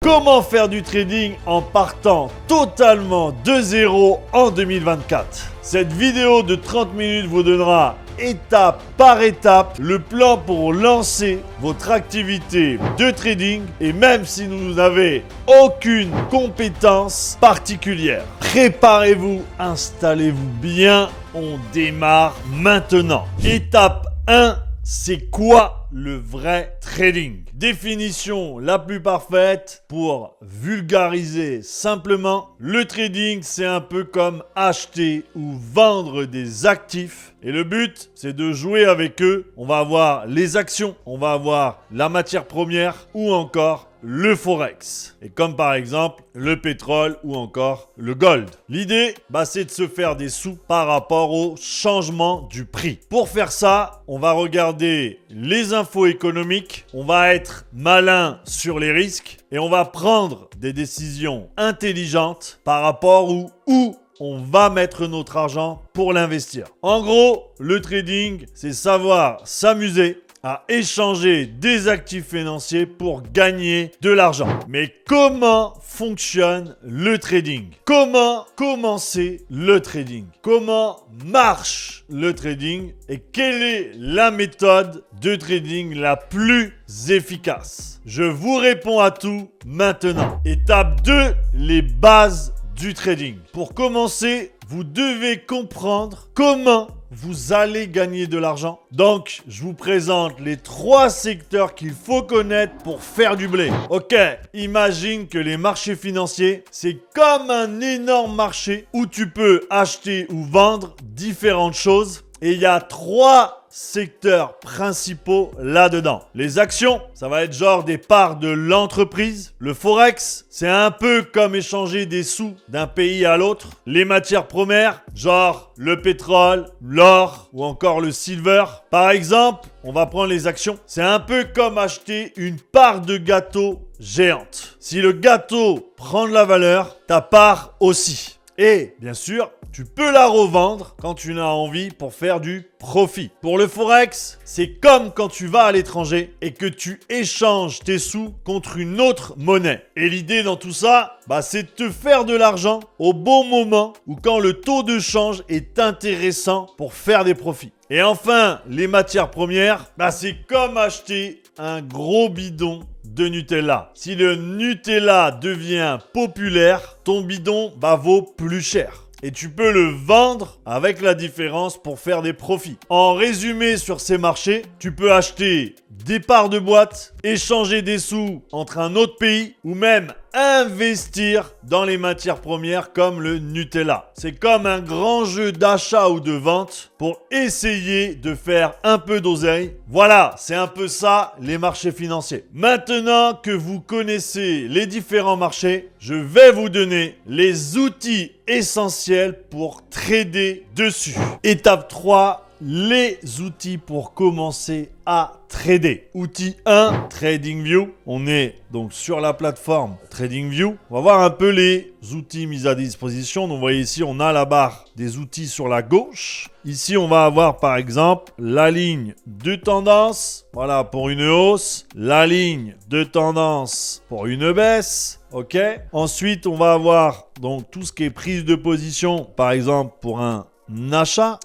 Comment faire du trading en partant totalement de zéro en 2024? Cette vidéo de 30 minutes vous donnera étape par étape le plan pour lancer votre activité de trading et même si vous n'avez aucune compétence particulière. Préparez-vous, installez-vous bien, on démarre maintenant. Étape 1, c'est quoi le vrai trading? Définition la plus parfaite pour vulgariser simplement. Le trading, c'est un peu comme acheter ou vendre des actifs. Et le but, c'est de jouer avec eux. On va avoir les actions, on va avoir la matière première ou encore le forex. Et comme par exemple le pétrole ou encore le gold. L'idée, c'est de se faire des sous par rapport au changement du prix. Pour faire ça, on va regarder les infos économiques, on va être malin sur les risques et on va prendre des décisions intelligentes par rapport où on va mettre notre argent pour l'investir. En gros, le trading, c'est savoir s'amuser à échanger des actifs financiers pour gagner de l'argent. Mais comment fonctionne le trading? Comment commencer le trading? Comment marche le trading? Et quelle est la méthode de trading la plus efficace? Je vous réponds à tout maintenant. Étape 2, les bases du trading. Pour commencer, vous devez comprendre comment vous allez gagner de l'argent. Donc, je vous présente les 3 secteurs qu'il faut connaître pour faire du blé. Ok, imagine que les marchés financiers, c'est comme un énorme marché où tu peux acheter ou vendre différentes choses. Et il y a 3 secteurs principaux là-dedans. Les actions, ça va être genre des parts de l'entreprise. Le forex, c'est un peu comme échanger des sous d'un pays à l'autre. Les matières premières, genre le pétrole, l'or ou encore le silver. Par exemple, on va prendre les actions. C'est un peu comme acheter une part de gâteau géante. Si le gâteau prend de la valeur, ta part aussi. Et bien sûr, tu peux la revendre quand tu en as envie pour faire du profit. Pour le forex, c'est comme quand tu vas à l'étranger et que tu échanges tes sous contre une autre monnaie. Et l'idée dans tout ça, c'est de te faire de l'argent au bon moment ou quand le taux de change est intéressant pour faire des profits. Et enfin, les matières premières, c'est comme acheter un gros bidon de Nutella. Si le Nutella devient populaire, ton bidon vaut plus cher. Et tu peux le vendre avec la différence pour faire des profits. En résumé sur ces marchés, tu peux acheter des parts de boîte, échanger des sous entre un autre pays ou même investir dans les matières premières comme le Nutella. C'est comme un grand jeu d'achat ou de vente pour essayer de faire un peu d'oseille. Voilà, c'est un peu ça les marchés financiers. Maintenant que vous connaissez les différents marchés, je vais vous donner les outils essentiels pour trader dessus. Étape 3. Les outils pour commencer à trader. Outil 1, TradingView. On est donc sur la plateforme TradingView. On va voir un peu les outils mis à disposition. Donc, vous voyez ici, on a la barre des outils sur la gauche. Ici, on va avoir par exemple la ligne de tendance. Voilà, pour une hausse. La ligne de tendance pour une baisse. Ok. Ensuite, on va avoir donc tout ce qui est prise de position. Par exemple, pour un achat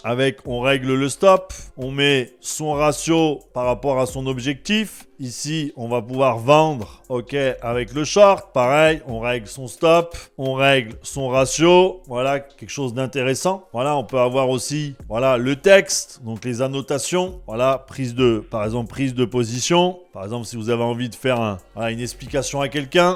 on règle le stop, on met son ratio par rapport à son objectif. Ici, on va pouvoir vendre, avec le short. Pareil, on règle son stop, on règle son ratio. Voilà, quelque chose d'intéressant. Voilà, on peut avoir aussi, le texte, donc les annotations. Voilà, par exemple, prise de position. Par exemple, si vous avez envie de faire une explication à quelqu'un,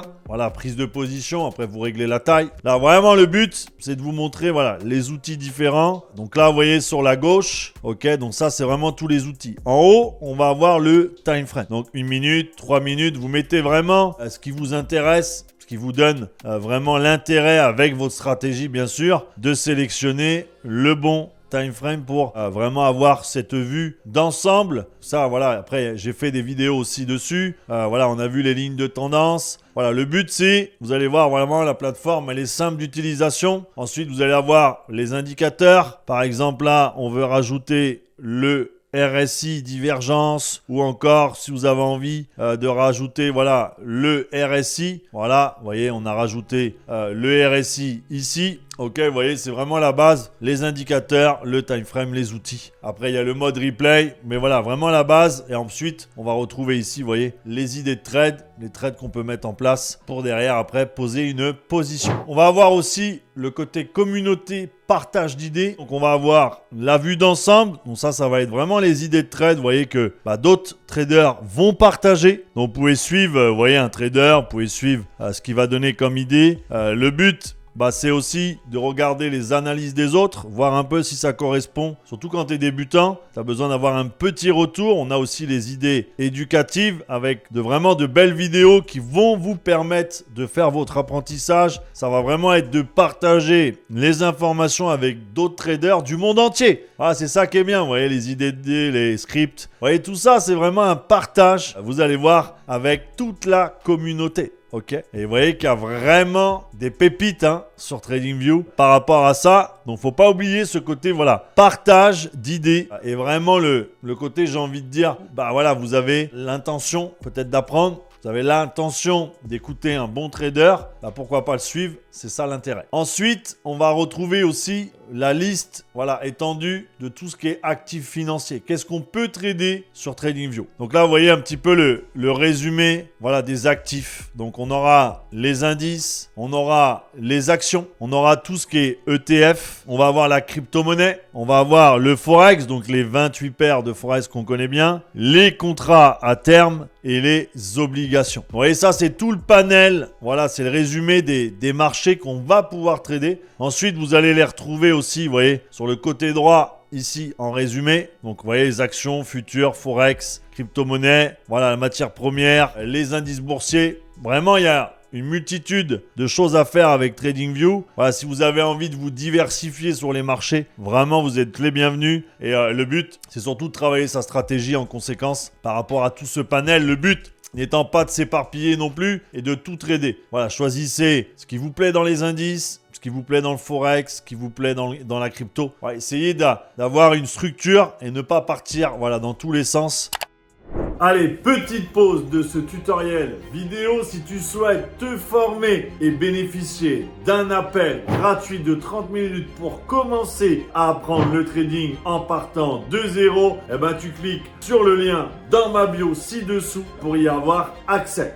prise de position. Après, vous réglez la taille. Là, vraiment, le but, c'est de vous montrer, les outils différents. Donc là, vous voyez sur la gauche, donc ça, c'est vraiment tous les outils. En haut, on va avoir le time frame. Donc, 1 minute, 3 minutes, vous mettez vraiment ce qui vous intéresse, ce qui vous donne vraiment l'intérêt avec votre stratégie, bien sûr, de sélectionner le bon time frame pour vraiment avoir cette vue d'ensemble. Ça, après, j'ai fait des vidéos aussi dessus. On a vu les lignes de tendance. Le but, c'est, vous allez voir vraiment la plateforme, elle est simple d'utilisation. Ensuite, vous allez avoir les indicateurs. Par exemple, là, on veut rajouter le RSI divergence ou encore si vous avez envie de rajouter voilà le RSI. Voilà, vous voyez, on a rajouté le RSI ici. Ok, vous voyez, c'est vraiment la base, les indicateurs, le time frame, les outils. Après, il y a le mode replay, mais voilà, vraiment la base. Et ensuite, on va retrouver ici, vous voyez, les idées de trade, les trades qu'on peut mettre en place pour derrière, après, poser une position. On va avoir aussi le côté communauté, partage d'idées. Donc, on va avoir la vue d'ensemble. Donc, ça va être vraiment les idées de trade. Vous voyez que d'autres traders vont partager. Donc, vous pouvez suivre, vous voyez, un trader, vous pouvez suivre ce qu'il va donner comme idée. Le but, c'est aussi de regarder les analyses des autres, voir un peu si ça correspond. Surtout quand tu es débutant, tu as besoin d'avoir un petit retour. On a aussi les idées éducatives avec vraiment de belles vidéos qui vont vous permettre de faire votre apprentissage. Ça va vraiment être de partager les informations avec d'autres traders du monde entier. Voilà, c'est ça qui est bien. Vous voyez, les idées, les scripts. Vous voyez, tout ça, c'est vraiment un partage. Vous allez voir avec toute la communauté. Ok, et vous voyez qu'il y a vraiment des pépites sur TradingView par rapport à ça. Donc, faut pas oublier ce côté, voilà, partage d'idées. Et vraiment le côté, j'ai envie de dire, voilà, vous avez l'intention peut-être d'apprendre. Vous avez l'intention d'écouter un bon trader, pourquoi pas le suivre? C'est ça l'intérêt. Ensuite, on va retrouver aussi la liste étendue de tout ce qui est actifs financiers. Qu'est-ce qu'on peut trader sur TradingView? Donc là, vous voyez un petit peu le résumé des actifs. Donc, on aura les indices, on aura les actions, on aura tout ce qui est ETF, on va avoir la crypto-monnaie, on va avoir le Forex, donc les 28 paires de Forex qu'on connaît bien, les contrats à terme et les obligations. Vous voyez, ça, c'est tout le panel. Voilà, c'est le résumé des marchés qu'on va pouvoir trader. Ensuite, vous allez les retrouver aussi, vous voyez, sur le côté droit, ici, en résumé. Donc, vous voyez, les actions, futures, Forex, crypto-monnaie, voilà, la matière première, les indices boursiers. Vraiment, il y a une multitude de choses à faire avec TradingView. Voilà, si vous avez envie de vous diversifier sur les marchés, vraiment, vous êtes les bienvenus. Et le but, c'est surtout de travailler sa stratégie en conséquence par rapport à tout ce panel. Le but n'étant pas de s'éparpiller non plus et de tout trader. Voilà, choisissez ce qui vous plaît dans les indices, ce qui vous plaît dans le Forex, ce qui vous plaît dans la crypto. Voilà, essayez d'avoir une structure et ne pas partir dans tous les sens. Allez, petite pause de ce tutoriel vidéo. Si tu souhaites te former et bénéficier d'un appel gratuit de 30 minutes pour commencer à apprendre le trading en partant de zéro, tu cliques sur le lien dans ma bio ci-dessous pour y avoir accès.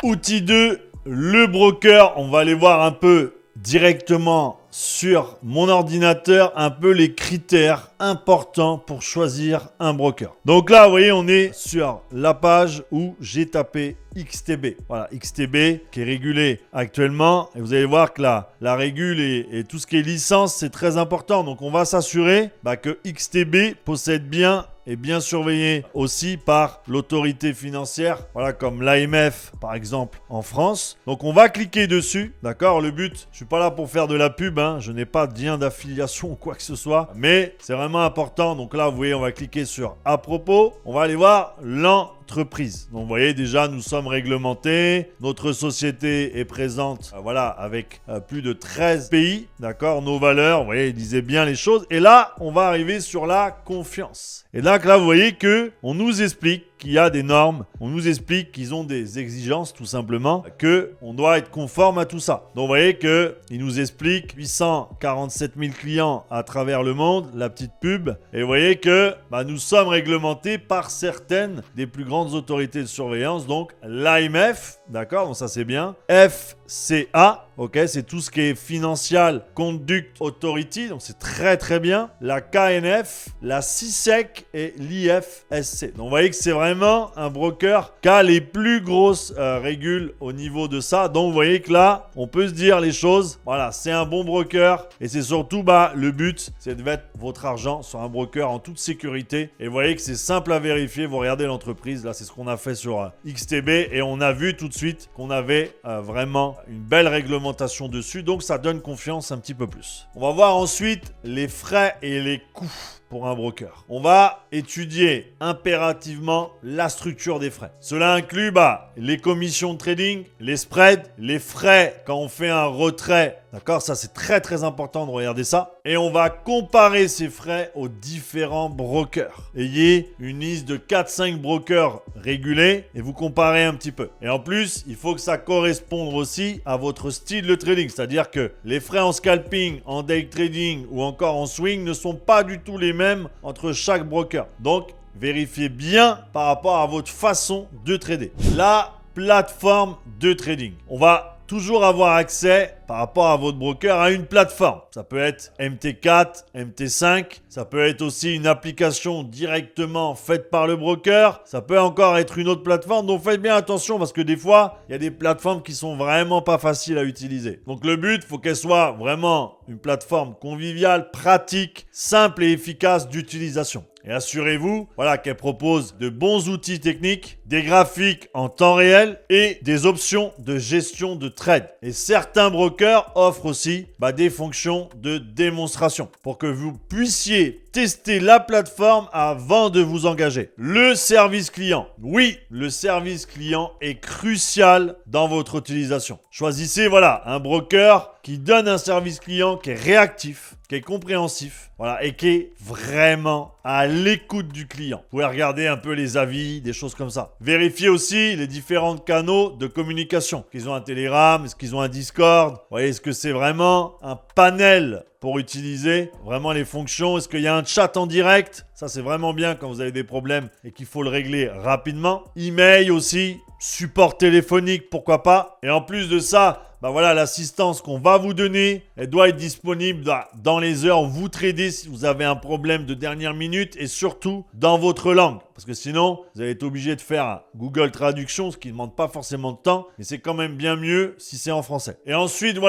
Outil 2, le broker. On va aller voir un peu directement sur mon ordinateur un peu les critères importants pour choisir un broker. Donc là, vous voyez, on est sur la page où j'ai tapé XTB. Voilà, XTB qui est régulé actuellement. Et vous allez voir que la régule et tout ce qui est licence, c'est très important. Donc, on va s'assurer que XTB possède bien et bien surveillé aussi par l'autorité financière, voilà, comme l'AMF par exemple en France. Donc on va cliquer dessus, d'accord? Le but, je suis pas là pour faire de la pub, je n'ai pas de lien d'affiliation ou quoi que ce soit, mais c'est vraiment important. Donc là, vous voyez, on va cliquer sur à propos, on va aller voir l'entreprise. Donc vous voyez déjà, nous sommes réglementés, notre société est présente, avec plus de 13 pays, d'accord? Nos valeurs, vous voyez, il disait bien les choses. Et là, on va arriver sur la confiance. Et donc là, vous voyez que on nous explique qu'il y a des normes, on nous explique qu'ils ont des exigences tout simplement, qu'on doit être conforme à tout ça. Donc vous voyez qu'il nous explique 847 000 clients à travers le monde, la petite pub, et vous voyez que nous sommes réglementés par certaines des plus grandes autorités de surveillance, donc l'AMF, d'accord, donc ça c'est bien, FCA, ok, c'est tout ce qui est Financial Conduct Authority, donc c'est très très bien, la KNF, la CISEC et l'IFSC. Donc vous voyez que c'est vraiment un broker qui a les plus grosses régules au niveau de ça. Donc vous voyez que là, on peut se dire les choses. Voilà, c'est un bon broker et c'est surtout le but, c'est de mettre votre argent sur un broker en toute sécurité. Et vous voyez que c'est simple à vérifier. Vous regardez l'entreprise, là c'est ce qu'on a fait sur XTB et on a vu tout de suite qu'on avait vraiment une belle réglementation dessus. Donc ça donne confiance un petit peu plus. On va voir ensuite les frais et les coûts. pour un broker. On va étudier impérativement la structure des frais. Cela inclut les commissions de trading, les spreads, les frais quand on fait un retrait. D'accord, ça c'est très très important de regarder ça. Et on va comparer ces frais aux différents brokers. Ayez une liste de 4-5 brokers régulés et vous comparez un petit peu. Et en plus, il faut que ça corresponde aussi à votre style de trading. C'est-à-dire que les frais en scalping, en day trading ou encore en swing ne sont pas du tout les mêmes entre chaque broker. Donc, vérifiez bien par rapport à votre façon de trader. La plateforme de trading. On va toujours avoir accès par rapport à votre broker à une plateforme. Ça peut être MT4, MT5, ça peut être aussi une application directement faite par le broker, ça peut encore être une autre plateforme. Donc faites bien attention parce que des fois, il y a des plateformes qui sont vraiment pas faciles à utiliser. Donc le but, il faut qu'elle soit vraiment une plateforme conviviale, pratique, simple et efficace d'utilisation. Et assurez-vous qu'elle propose de bons outils techniques, des graphiques en temps réel et des options de gestion de trade. Et certains brokers offrent aussi des fonctions de démonstration pour que vous puissiez tester la plateforme avant de vous engager. Le service client. Oui, le service client est crucial dans votre utilisation. Choisissez un broker qui donne un service client qui est réactif, qui est compréhensif, et qui est vraiment à l'écoute du client. Vous pouvez regarder un peu les avis, des choses comme ça. Vérifiez aussi les différents canaux de communication. Est-ce qu'ils ont un Telegram? Est-ce qu'ils ont un Discord? Est-ce que c'est vraiment un panel pour utiliser vraiment les fonctions? Est-ce qu'il y a un chat en direct? Ça, c'est vraiment bien quand vous avez des problèmes et qu'il faut le régler rapidement. Email aussi, support téléphonique, pourquoi pas. Et en plus de ça, l'assistance qu'on va vous donner, elle doit être disponible dans les heures où vous tradez si vous avez un problème de dernière minute et surtout dans votre langue. Parce que sinon, vous allez être obligé de faire un Google Traduction, ce qui ne demande pas forcément de temps, mais c'est quand même bien mieux si c'est en français. Et ensuite,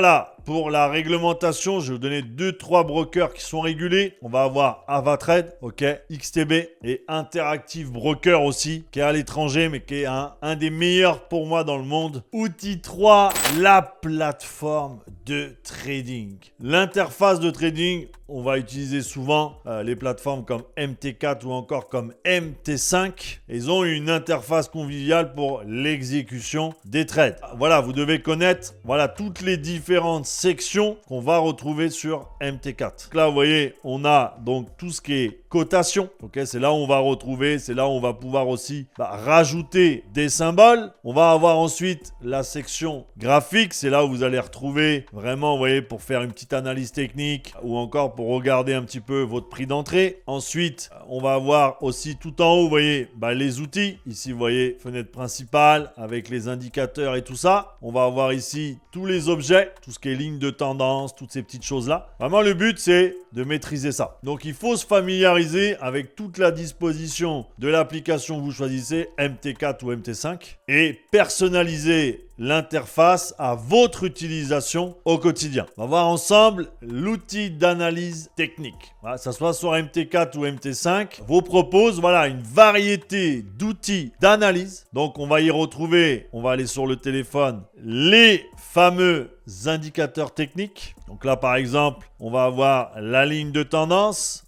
pour la réglementation, je vais vous donner 2-3 brokers qui sont régulés. On va avoir Avatrade, XTB et Interactive Broker aussi, qui est à l'étranger, mais qui est un des meilleurs pour moi dans le monde. Outil 3, la plateforme de trading. L'interface de trading, on va utiliser souvent les plateformes comme MT4 ou encore comme MT5. Ils ont une interface conviviale pour l'exécution des trades. Vous devez connaître toutes les différentes sections qu'on va retrouver sur MT4. Donc là, vous voyez, on a donc tout ce qui est cotation. C'est là où on va retrouver, c'est là où on va pouvoir aussi rajouter des symboles. On va avoir ensuite la section graphique. C'est là où vous allez retrouver vraiment, vous voyez, pour faire une petite analyse technique ou encore pour regarder un petit peu votre prix d'entrée. Ensuite, on va avoir aussi tout en haut, vous voyez, les outils. Ici, vous voyez, fenêtre principale avec les indicateurs et tout ça. On va avoir ici tous les objets, tout ce qui est ligne de tendance, toutes ces petites choses-là. Vraiment, le but, c'est de maîtriser ça. Donc, il faut se familiariser avec toute la disposition de l'application que vous choisissez, MT4 ou MT5, et personnaliser l'interface à votre utilisation au quotidien. On va voir ensemble l'outil d'analyse technique. Ça soit sur MT4 ou MT5, vous propose une variété d'outils d'analyse. Donc on va y retrouver, on va aller sur le téléphone, les fameux indicateurs techniques. Donc là par exemple, on va avoir la ligne de tendance.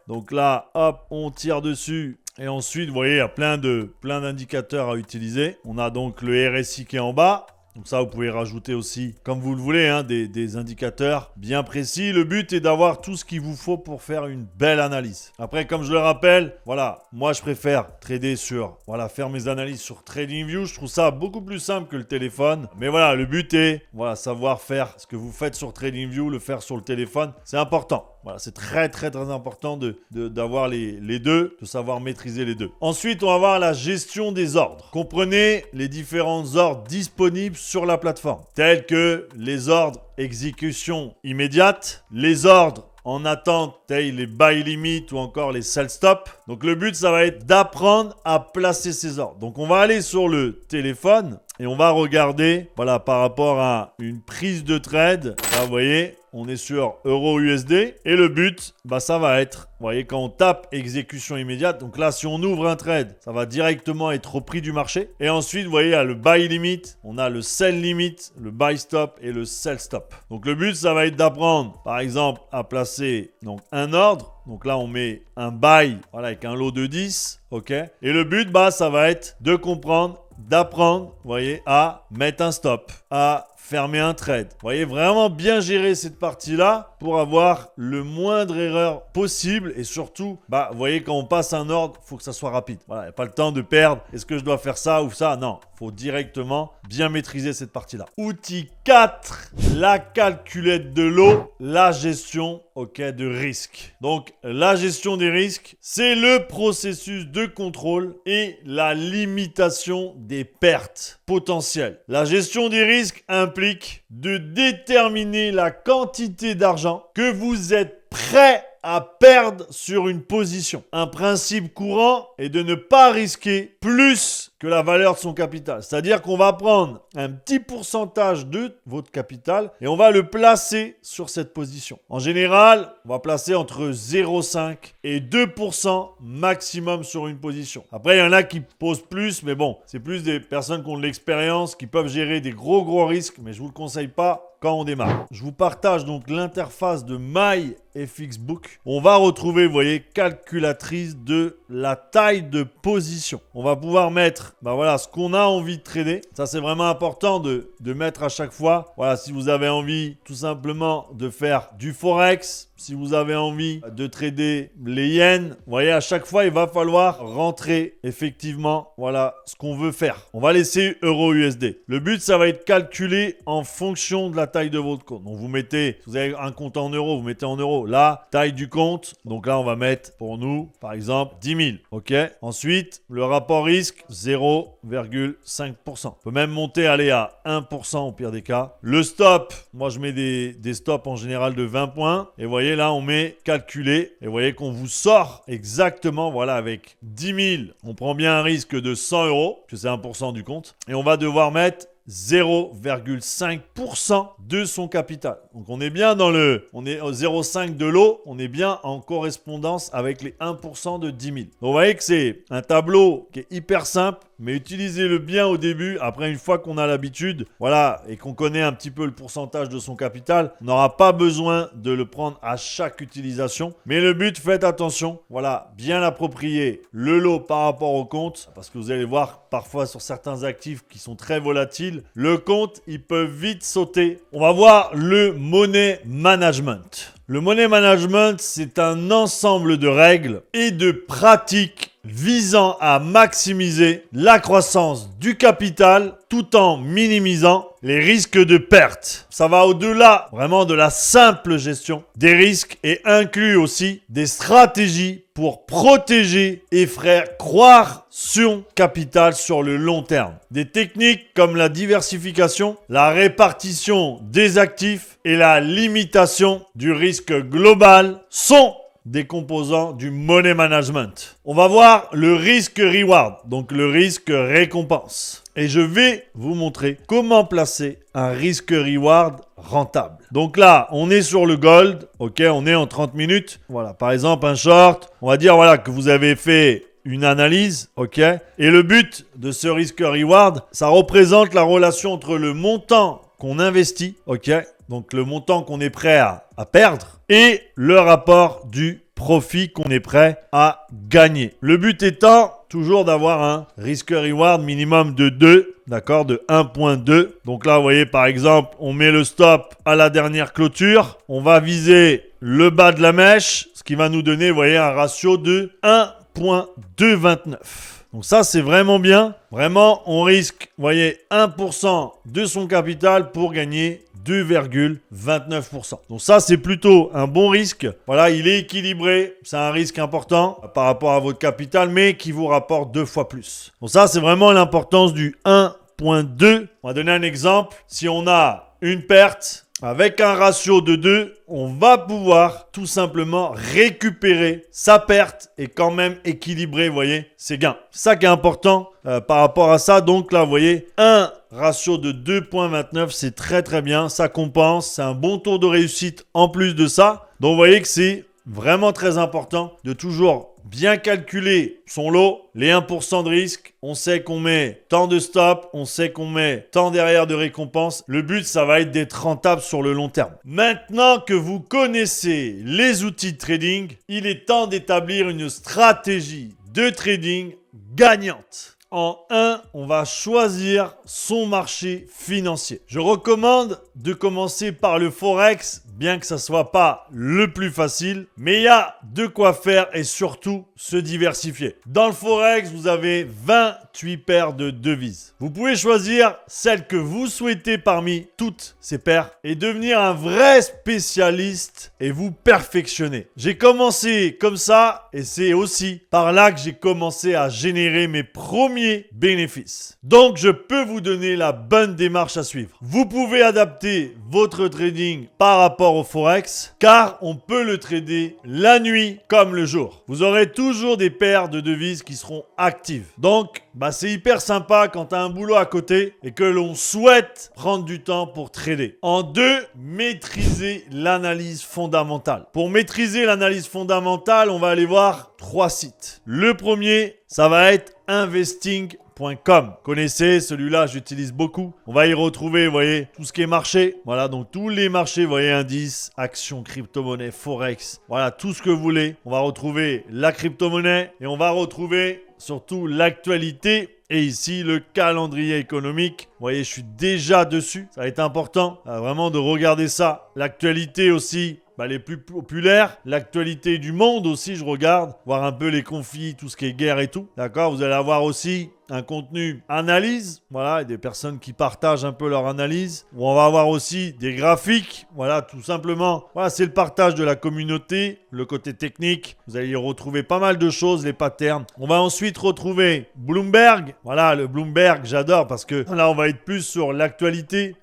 Donc là, hop, on tire dessus. Et ensuite, vous voyez, il y a plein d'indicateurs à utiliser. On a donc le RSI qui est en bas. Donc ça, vous pouvez rajouter aussi, comme vous le voulez, des indicateurs bien précis. Le but est d'avoir tout ce qu'il vous faut pour faire une belle analyse. Après, comme je le rappelle, moi je préfère trader faire mes analyses sur TradingView. Je trouve ça beaucoup plus simple que le téléphone. Mais le but est, savoir faire ce que vous faites sur TradingView, le faire sur le téléphone. C'est important. C'est très très très important d'avoir les deux, de savoir maîtriser les deux. Ensuite, on va voir la gestion des ordres. Comprenez les différents ordres disponibles sur la plateforme, tels que les ordres exécution immédiate, les ordres en attente, tels les buy limit ou encore les sell stop. Donc le but, ça va être d'apprendre à placer ces ordres. Donc on va aller sur le téléphone et on va regarder, par rapport à une prise de trade. Là, vous voyez, on est sur Euro-USD et le but, ça va être, vous voyez, quand on tape exécution immédiate, donc là, si on ouvre un trade, ça va directement être au prix du marché. Et ensuite, vous voyez, il y a le buy limit, on a le sell limit, le buy stop et le sell stop. Donc le but, ça va être d'apprendre, par exemple, à placer donc un ordre. Donc là, on met un buy, voilà, avec un lot de 10, ok. Et le but, ça va être de comprendre, d'apprendre, vous voyez, à mettre un stop, à fermer un trade. Vous voyez, vraiment bien gérer cette partie-là pour avoir le moindre erreur possible et surtout, vous voyez, quand on passe un ordre, il faut que ça soit rapide. Voilà, il n'y a pas le temps de perdre. Est-ce que je dois faire ça ou ça? Non, il faut directement bien maîtriser cette partie-là. Outil 4, la calculette de l'eau, la gestion, de risque. Donc, la gestion des risques, c'est le processus de contrôle et la limitation des pertes potentielles. La gestion des risques implique de déterminer la quantité d'argent que vous êtes prêt à perdre sur une position. Un principe courant est de ne pas risquer plus que la valeur de son capital. C'est-à-dire qu'on va prendre un petit pourcentage de votre capital et on va le placer sur cette position. En général, on va placer entre 0,5 et 2% maximum sur une position. Après, il y en a qui posent plus, mais bon, c'est plus des personnes qui ont de l'expérience, qui peuvent gérer des gros risques, mais je ne vous le conseille pas quand on démarre. Je vous partage donc l'interface de MyFXBook. On va retrouver, vous voyez, calculatrice de la taille de position. On va pouvoir mettre, ce qu'on a envie de trader. Ça, c'est vraiment important de mettre à chaque fois. Voilà, si vous avez envie tout simplement de faire du Forex, si vous avez envie de trader les yens, vous voyez, à chaque fois, il va falloir rentrer effectivement, voilà, ce qu'on veut faire. On va laisser euro-USD. Le but, ça va être calculé en fonction de la taille de votre compte. Donc, vous mettez, si vous avez un compte en euros, vous mettez en euros. Là, taille du compte. Donc là, on va mettre pour nous, par exemple, 10 000. OK. Ensuite, le rapport risque, 0,5%. On peut même monter, aller à 1% au pire des cas. Le stop, moi, je mets des stops en général de 20 points. Et vous voyez, là, on met calculer. Et vous voyez qu'on vous sort exactement, voilà, avec 10 000. On prend bien un risque de 100 euros, que c'est 1% du compte. Et on va devoir mettre 0,5% de son capital. Donc on est bien on est au 0,5 de l'eau, on est bien en correspondance avec les 1% de 10 000. Donc vous voyez que c'est un tableau qui est hyper simple, mais utilisez-le bien au début. Après, une fois qu'on a l'habitude, voilà, et qu'on connaît un petit peu le pourcentage de son capital, on n'aura pas besoin de le prendre à chaque utilisation. Mais le but, faites attention, voilà, bien approprier le lot par rapport au compte, parce que vous allez voir parfois sur certains actifs qui sont très volatiles, le compte, il peut vite sauter. On va voir le money management. Le money management, c'est un ensemble de règles et de pratiques visant à maximiser la croissance du capital tout en minimisant les risques de perte. Ça va au-delà vraiment de la simple gestion des risques et inclut aussi des stratégies pour protéger et faire croire son capital sur le long terme. Des techniques comme la diversification, la répartition des actifs et la limitation du risque global sont des composants du money management. On va voir le risque reward, donc le risque récompense. Et je vais vous montrer comment placer un risque reward rentable. Donc là, on est sur le gold, ok, on est en 30 minutes. Voilà, par exemple, un short, on va dire voilà que vous avez fait une analyse, ok. Et le but de ce risque reward, ça représente la relation entre le montant qu'on investit, ok, donc le montant qu'on est prêt à perdre, et le rapport du profit qu'on est prêt à gagner. Le but étant toujours d'avoir un risque-reward minimum de 2, d'accord, de 1,2. Donc là, vous voyez, par exemple, on met le stop à la dernière clôture. On va viser le bas de la mèche, ce qui va nous donner, vous voyez, un ratio de 1,229. Donc ça, c'est vraiment bien. Vraiment, on risque, vous voyez, 1% de son capital pour gagner 2,29%. Donc ça, c'est plutôt un bon risque. Voilà, il est équilibré. C'est un risque important par rapport à votre capital, mais qui vous rapporte 2 fois plus. Donc ça, c'est vraiment l'importance du 1,2. On va donner un exemple. Si on a une perte avec un ratio de 2, on va pouvoir tout simplement récupérer sa perte et quand même équilibrer, vous voyez, ses gains. C'est ça qui est important par rapport à ça. Donc là, vous voyez, un ratio de 2,29, c'est très très bien. Ça compense, c'est un bon taux de réussite en plus de ça. Donc vous voyez que c'est vraiment très important de toujours bien calculer son lot, les 1% de risque, on sait qu'on met tant de stop, on sait qu'on met tant derrière de récompenses. Le but, ça va être d'être rentable sur le long terme. Maintenant que vous connaissez les outils de trading, il est temps d'établir une stratégie de trading gagnante. En 1, on va choisir son marché financier. Je recommande de commencer par le Forex, bien que ça ne soit pas le plus facile, mais il y a de quoi faire et surtout se diversifier. Dans le Forex, vous avez 28 paires de devises. Vous pouvez choisir celle que vous souhaitez parmi toutes ces paires et devenir un vrai spécialiste et vous perfectionner. J'ai commencé comme ça et c'est aussi par là que j'ai commencé à générer mes premiers bénéfices. Donc, je peux vous donner la bonne démarche à suivre. Vous pouvez adapter votre trading par rapport au Forex, car on peut le trader la nuit comme le jour. Vous aurez toujours des paires de devises qui seront actives. Donc, c'est hyper sympa quand tu as un boulot à côté et que l'on souhaite prendre du temps pour trader. En 2, maîtriser l'analyse fondamentale. Pour maîtriser l'analyse fondamentale, on va aller voir 3 sites. Le premier, ça va être investing.com. Connaissez, celui-là, j'utilise beaucoup. On va y retrouver, vous voyez, tout ce qui est marché. Voilà, donc tous les marchés, vous voyez, indices, actions, crypto-monnaie, forex. Voilà, tout ce que vous voulez. On va retrouver la crypto-monnaie et on va retrouver surtout l'actualité. Et ici, le calendrier économique. Vous voyez, je suis déjà dessus. Ça va être important vraiment de regarder ça. L'actualité aussi. Les plus populaires, l'actualité du monde aussi, je regarde, voir un peu les conflits, tout ce qui est guerre et tout. D'accord, vous allez avoir aussi un contenu analyse, voilà, des personnes qui partagent un peu leur analyse. On va avoir aussi des graphiques, voilà, tout simplement. Voilà, c'est le partage de la communauté, le côté technique. Vous allez y retrouver pas mal de choses, les patterns. On va ensuite retrouver Bloomberg. Voilà, le Bloomberg, j'adore parce que là, on va être plus sur l'actualité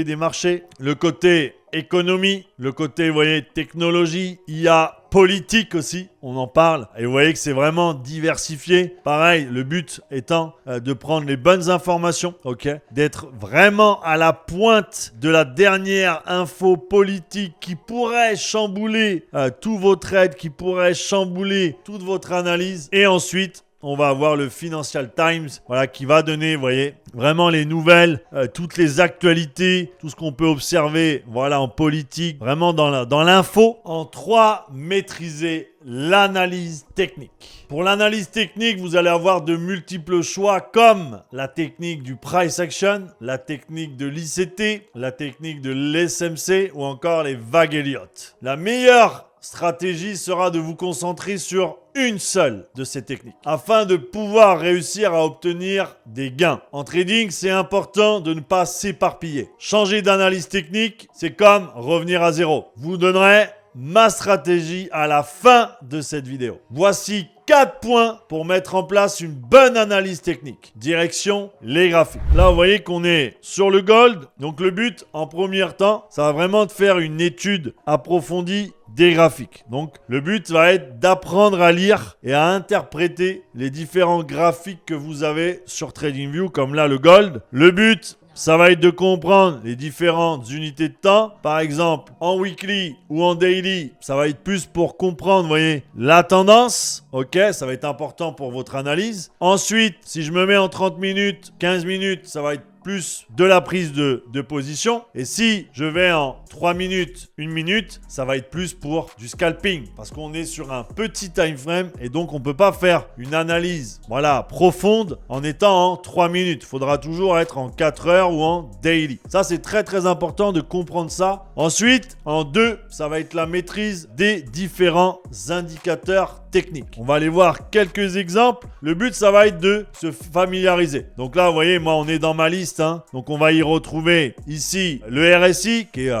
des marchés, le côté économie, le côté, vous voyez, technologie, IA, politique aussi, on en parle. Et vous voyez que c'est vraiment diversifié. Pareil, le but étant de prendre les bonnes informations, ok, d'être vraiment à la pointe de la dernière info politique qui pourrait chambouler tous vos trades, qui pourrait chambouler toute votre analyse. Et ensuite, on va avoir le Financial Times, voilà, qui va donner, vous voyez, vraiment les nouvelles, toutes les actualités, tout ce qu'on peut observer, voilà, en politique, vraiment dans l'info. En 3, maîtriser l'analyse technique. Pour l'analyse technique, vous allez avoir de multiples choix comme la technique du price action, la technique de l'ICT, la technique de l'SMC ou encore les vagues Elliott. La meilleure stratégie sera de vous concentrer sur une seule de ces techniques afin de pouvoir réussir à obtenir des gains. En trading, c'est important de ne pas s'éparpiller. Changer d'analyse technique, c'est comme revenir à zéro. Je vous donnerai ma stratégie à la fin de cette vidéo. Voici 4 points pour mettre en place une bonne analyse technique. Direction, les graphiques. Là, vous voyez qu'on est sur le gold. Donc, le but, en premier temps, ça va vraiment de faire une étude approfondie des graphiques. Donc, le but va être d'apprendre à lire et à interpréter les différents graphiques que vous avez sur TradingView, comme là, le gold. Le but, ça va être de comprendre les différentes unités de temps. Par exemple, en weekly ou en daily, ça va être plus pour comprendre, vous voyez, la tendance. Ok, ça va être important pour votre analyse. Ensuite, si je me mets en 30 minutes, 15 minutes, ça va être plus de la prise de position. Et si je vais en 3 minutes, 1 minute, ça va être plus pour du scalping parce qu'on est sur un petit time frame et donc on ne peut pas faire une analyse profonde en étant en 3 minutes. Il faudra toujours être en 4 heures ou en daily. Ça, c'est très très important de comprendre ça. Ensuite, en 2, ça va être la maîtrise des différents indicateurs techniques. On va aller voir quelques exemples. Le but, ça va être de se familiariser. Donc là, vous voyez, moi, on est dans ma liste. Donc, on va y retrouver ici le RSI qui est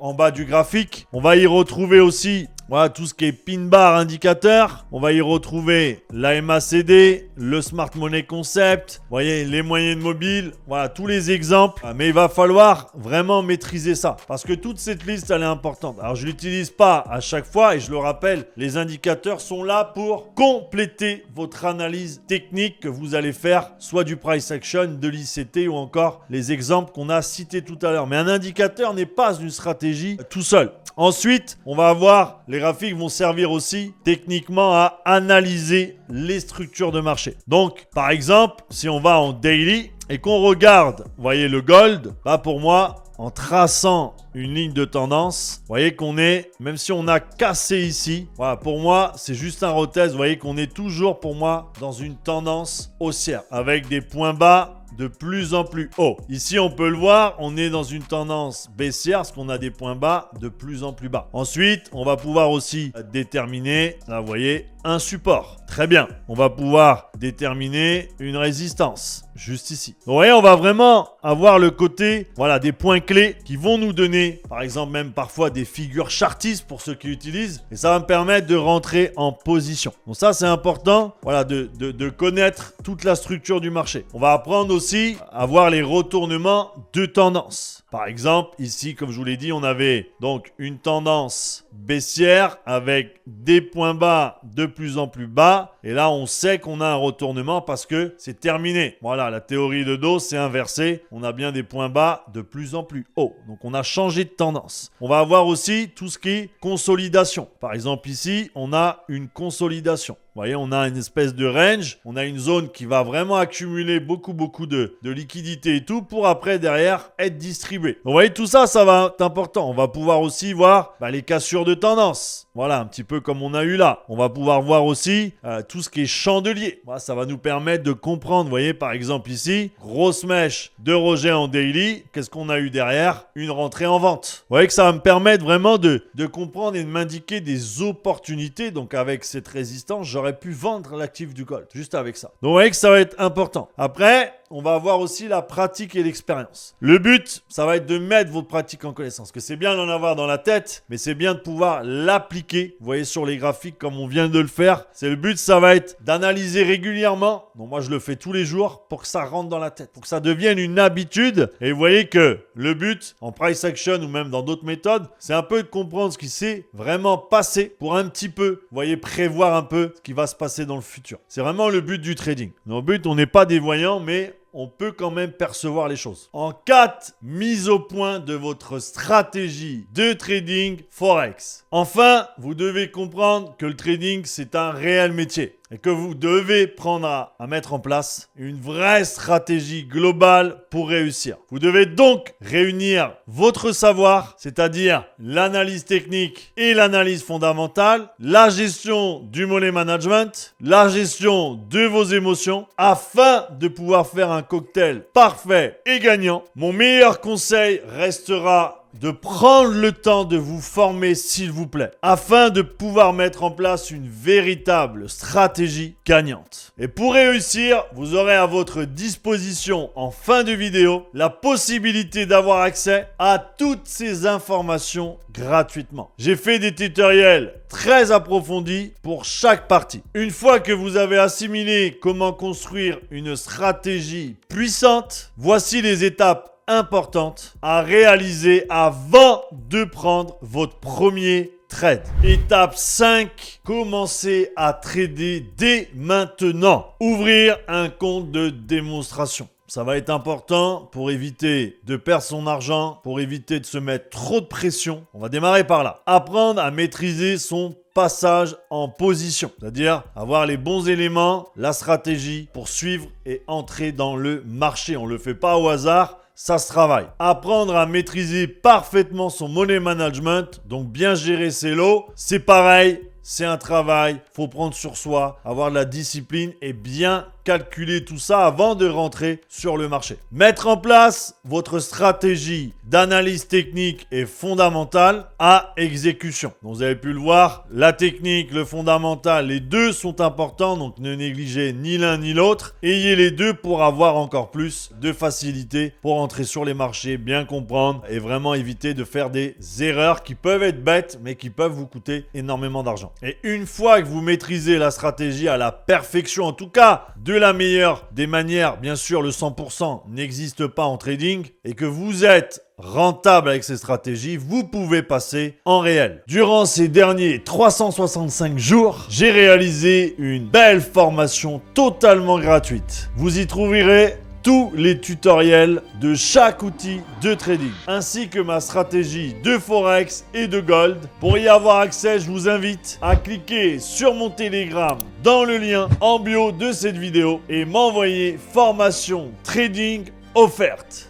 en bas du graphique. On va y retrouver aussi voilà, tout ce qui est pin bar indicateur. On va y retrouver la MACD, le Smart Money Concept. Vous voyez, les moyennes mobiles. Voilà, tous les exemples. Mais il va falloir vraiment maîtriser ça. Parce que toute cette liste, elle est importante. Alors, je ne l'utilise pas à chaque fois. Et je le rappelle, les indicateurs sont là pour compléter votre analyse technique que vous allez faire. Soit du price action, de l'ICT ou encore les exemples qu'on a cités tout à l'heure. Mais un indicateur n'est pas une stratégie tout seul. Ensuite, on va avoir, les graphiques vont servir aussi techniquement à analyser les structures de marché. Donc, par exemple, si on va en daily et qu'on regarde, vous voyez le gold, bah pour moi, en traçant une ligne de tendance, vous voyez qu'on est, même si on a cassé ici, voilà, pour moi, c'est juste un retest. Vous voyez qu'on est toujours, pour moi, dans une tendance haussière avec des points bas de plus en plus haut. Ici, on peut le voir, on est dans une tendance baissière parce qu'on a des points bas de plus en plus bas. Ensuite, on va pouvoir aussi déterminer, là, vous voyez, un support. Très bien. On va pouvoir déterminer une résistance, juste ici. Vous voyez, on va vraiment avoir le côté, voilà, des points clés qui vont nous donner, par exemple, même parfois des figures chartistes pour ceux qui utilisent. Et ça va me permettre de rentrer en position. Donc ça, c'est important, voilà, de connaître toute la structure du marché. On va apprendre aussi à voir les retournements de tendance. Par exemple, ici, comme je vous l'ai dit, on avait donc une tendance baissière avec des points bas de plus en plus bas. Et là, on sait qu'on a un retournement parce que c'est terminé. Voilà, la théorie de dos, c'est inversé. On a bien des points bas de plus en plus hauts. Donc, on a changé de tendance. On va avoir aussi tout ce qui est consolidation. Par exemple, ici, on a une consolidation. Vous voyez, on a une espèce de range. On a une zone qui va vraiment accumuler beaucoup de liquidités et tout pour après, derrière, être distribué. Vous voyez, tout ça, ça va être important. On va pouvoir aussi voir les cassures de tendance. Voilà, un petit peu comme on a eu là. On va pouvoir voir aussi tout ce qui est chandelier. Voilà, ça va nous permettre de comprendre. Vous voyez, par exemple ici, grosse mèche de rejet en daily. Qu'est-ce qu'on a eu derrière? Une rentrée en vente. Vous voyez que ça va me permettre vraiment de comprendre et de m'indiquer des opportunités. Donc avec cette résistance, j'aurais pu vendre l'actif du gold. Juste avec ça. Donc vous voyez que ça va être important. Après, on va avoir aussi la pratique et l'expérience. Le but, ça va être de mettre votre pratique en connaissance. Que c'est bien d'en avoir dans la tête, mais c'est bien de pouvoir l'appliquer. Vous voyez sur les graphiques comme on vient de le faire. C'est le but, ça va être d'analyser régulièrement. Donc moi, je le fais tous les jours pour que ça rentre dans la tête, pour que ça devienne une habitude. Et vous voyez que le but, en price action ou même dans d'autres méthodes, c'est un peu de comprendre ce qui s'est vraiment passé pour un petit peu, vous voyez, prévoir un peu ce qui va se passer dans le futur. C'est vraiment le but du trading. Notre but, on n'est pas des voyants, mais on peut quand même percevoir les choses. En 4, mise au point de votre stratégie de trading Forex. Enfin, vous devez comprendre que le trading, c'est un réel métier et que vous devez prendre à mettre en place une vraie stratégie globale pour réussir. Vous devez donc réunir votre savoir, c'est-à-dire l'analyse technique et l'analyse fondamentale, la gestion du money management, la gestion de vos émotions, afin de pouvoir faire un cocktail parfait et gagnant. Mon meilleur conseil restera de prendre le temps de vous former, s'il vous plaît, afin de pouvoir mettre en place une véritable stratégie gagnante. Et pour réussir, vous aurez à votre disposition en fin de vidéo la possibilité d'avoir accès à toutes ces informations gratuitement. J'ai fait des tutoriels très approfondis pour chaque partie. Une fois que vous avez assimilé comment construire une stratégie puissante, voici les étapes importante à réaliser avant de prendre votre premier trade. Étape 5, commencez à trader dès maintenant. Ouvrir un compte de démonstration. Ça va être important pour éviter de perdre son argent, pour éviter de se mettre trop de pression. On va démarrer par là. Apprendre à maîtriser son passage en position, c'est-à-dire avoir les bons éléments, la stratégie pour suivre et entrer dans le marché. On ne le fait pas au hasard. Ça se travaille. Apprendre à maîtriser parfaitement son money management, donc bien gérer ses lots, c'est pareil, c'est un travail, faut prendre sur soi, avoir de la discipline et bien calculer tout ça avant de rentrer sur le marché. Mettre en place votre stratégie d'analyse technique et fondamentale à exécution. Donc vous avez pu le voir, la technique, le fondamental, les deux sont importants, donc ne négligez ni l'un ni l'autre. Ayez les deux pour avoir encore plus de facilité pour entrer sur les marchés, bien comprendre et vraiment éviter de faire des erreurs qui peuvent être bêtes mais qui peuvent vous coûter énormément d'argent. Et une fois que vous maîtrisez la stratégie à la perfection, en tout cas de la meilleure des manières, bien sûr le 100% n'existe pas en trading, et que vous êtes rentable avec ces stratégies, vous pouvez passer en réel. Durant ces derniers 365 jours, j'ai réalisé une belle formation totalement gratuite. Vous y trouverez tous les tutoriels de chaque outil de trading, ainsi que ma stratégie de Forex et de Gold. Pour y avoir accès, je vous invite à cliquer sur mon Telegram dans le lien en bio de cette vidéo et m'envoyer formation trading offerte.